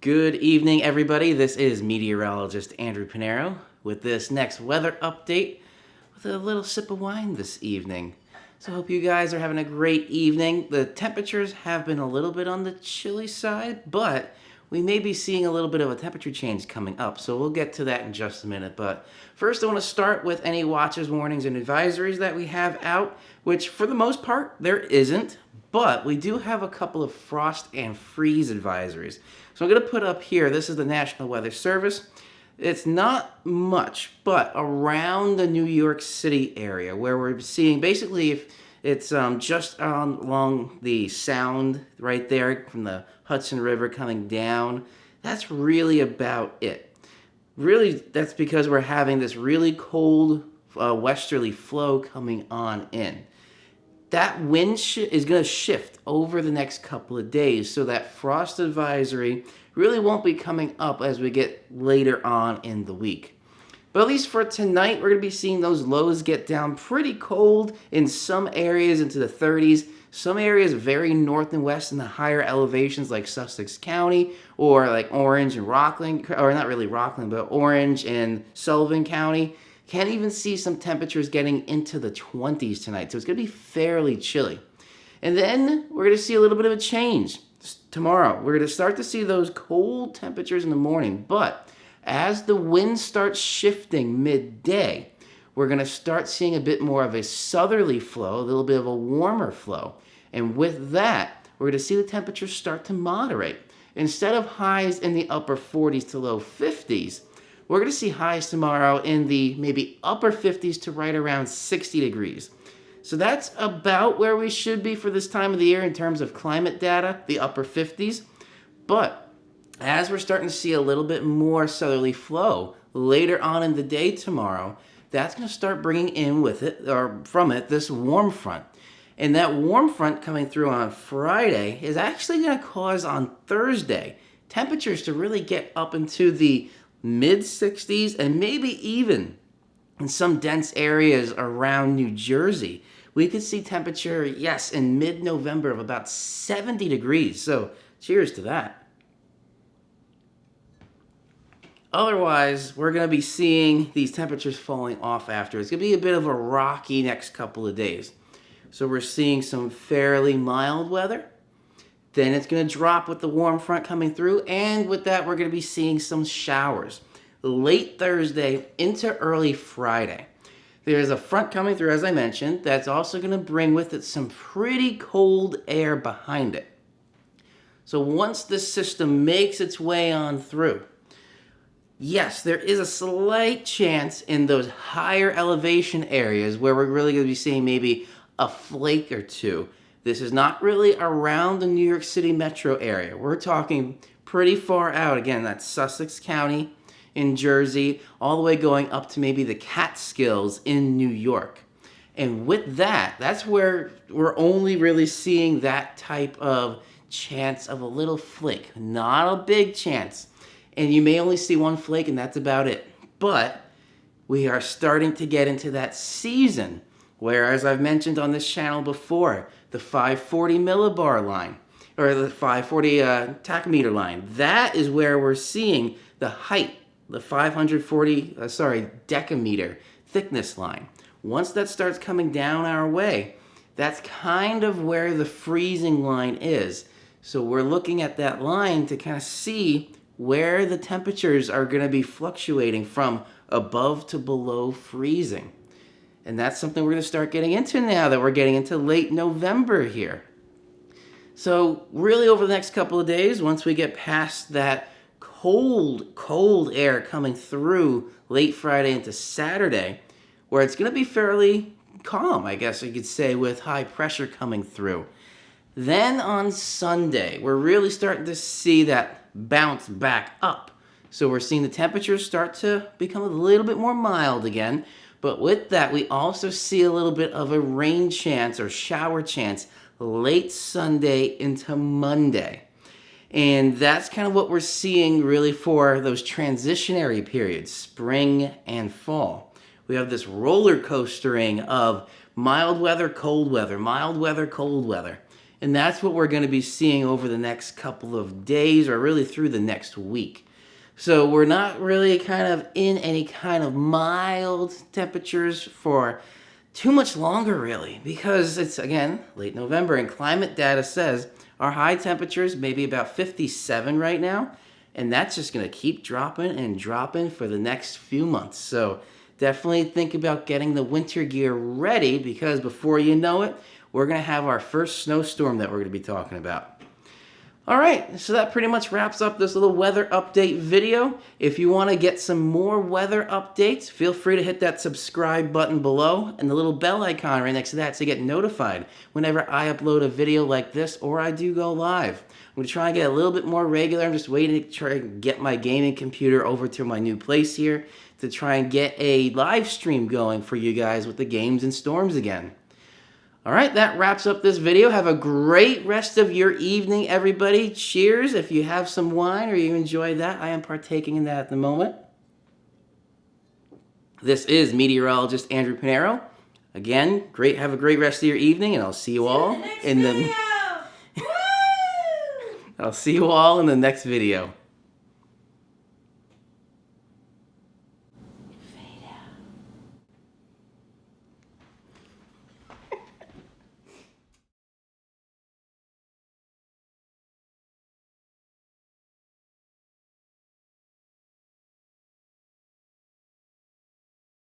Good evening, everybody. This is meteorologist Andrew Pinero with this next weather update with a little sip of wine this evening. So I hope you guys are having a great evening. The temperatures have been a little bit on the chilly side, but we may be seeing a little bit of a temperature change coming up, so we'll get to that in just a minute. But first, I want to start with any watches, warnings, and advisories that we have out, which for the most part, there isn't, but we do have a couple of frost and freeze advisories. So I'm going to put up here, this is the National Weather Service. It's not much, but around the New York City area where we're seeing, basically, if it's just along the Sound right there from the Hudson River coming down, that's really about it. Really, that's because we're having this really cold westerly flow coming on in. That wind is going to shift over the next couple of days, so that frost advisory really won't be coming up as we get later on in the week. But at least for tonight, we're going to be seeing those lows get down pretty cold in some areas into the 30s. Some areas very north and west in the higher elevations like Sussex County or like Orange and Rockland, or not really Rockland, but Orange and Sullivan County. Can't even see some temperatures getting into the 20s tonight, so it's going to be fairly chilly. And then we're going to see a little bit of a change tomorrow. We're going to start to see those cold temperatures in the morning, but as the wind starts shifting midday, we're going to start seeing a bit more of a southerly flow, a little bit of a warmer flow. And with that, we're going to see the temperatures start to moderate. Instead of highs in the upper 40s to low 50s, we're going to see highs tomorrow in the maybe upper 50s to right around 60 degrees. So that's about where we should be for this time of the year in terms of climate data, the upper 50s. But as we're starting to see a little bit more southerly flow later on in the day tomorrow, that's going to start bringing in with it, or from it, this warm front. And that warm front coming through on Friday is actually going to cause on Thursday temperatures to really get up into the mid-60s and maybe even in some dense areas around New Jersey. We could see temperature, yes, in mid-November of about 70 degrees. So cheers to that. Otherwise, we're going to be seeing these temperatures falling off after. It's going to be a bit of a rocky next couple of days. So we're seeing some fairly mild weather. Then it's going to drop with the warm front coming through, and with that, we're going to be seeing some showers late Thursday into early Friday. There's a front coming through, as I mentioned, that's also going to bring with it some pretty cold air behind it. So once this system makes its way on through, yes, there is a slight chance in those higher elevation areas where we're really going to be seeing maybe a flake or two. This is not really around the New York City metro area. We're talking pretty far out. Again, that's Sussex County in Jersey, all the way going up to maybe the Catskills in New York. And with that, that's where we're only really seeing that type of chance of a little flake. Not a big chance. And you may only see one flake, and that's about it. But we are starting to get into that season where, as I've mentioned on this channel before, the 540 millibar line, or the 540 tachymeter line, that is where we're seeing the height, the 540, decameter thickness line. Once that starts coming down our way, that's kind of where the freezing line is. So we're looking at that line to kind of see where the temperatures are going to be fluctuating from above to below freezing. And that's something we're going to start getting into now that we're getting into late November here. So really over the next couple of days, once we get past that cold air coming through late Friday into Saturday, where it's going to be fairly calm, I guess you could say, with high pressure coming through. Then on Sunday, we're really starting to see that bounce back up. So we're seeing the temperatures start to become a little bit more mild again. But with that, we also see a little bit of a rain chance or shower chance late Sunday into Monday. And that's kind of what we're seeing really for those transitionary periods, spring and fall. We have this roller coastering of mild weather, cold weather, mild weather, cold weather. And that's what we're going to be seeing over the next couple of days, or really through the next week. So we're not really kind of in any kind of mild temperatures for too much longer, really, because it's, again, late November, and climate data says our high temperatures may be about 57 right now, and that's just going to keep dropping and dropping for the next few months. So definitely think about getting the winter gear ready, because before you know it, we're going to have our first snowstorm that we're going to be talking about. All right, so that pretty much wraps up this little weather update video. If you want to get some more weather updates, feel free to hit that subscribe button below and the little bell icon right next to that to get notified whenever I upload a video like this or I do go live. I'm going to try and get a little bit more regular. I'm just waiting to try and get my gaming computer over to my new place here to try and get a live stream going for you guys with the games and storms again. All right, that wraps up this video. Have a great rest of your evening, everybody. Cheers if you have some wine or you enjoy that. I am partaking in that at the moment. This is meteorologist Andrew Pinero. Again, have a great rest of your evening, and I'll see you all in the I'll see you all in the next video.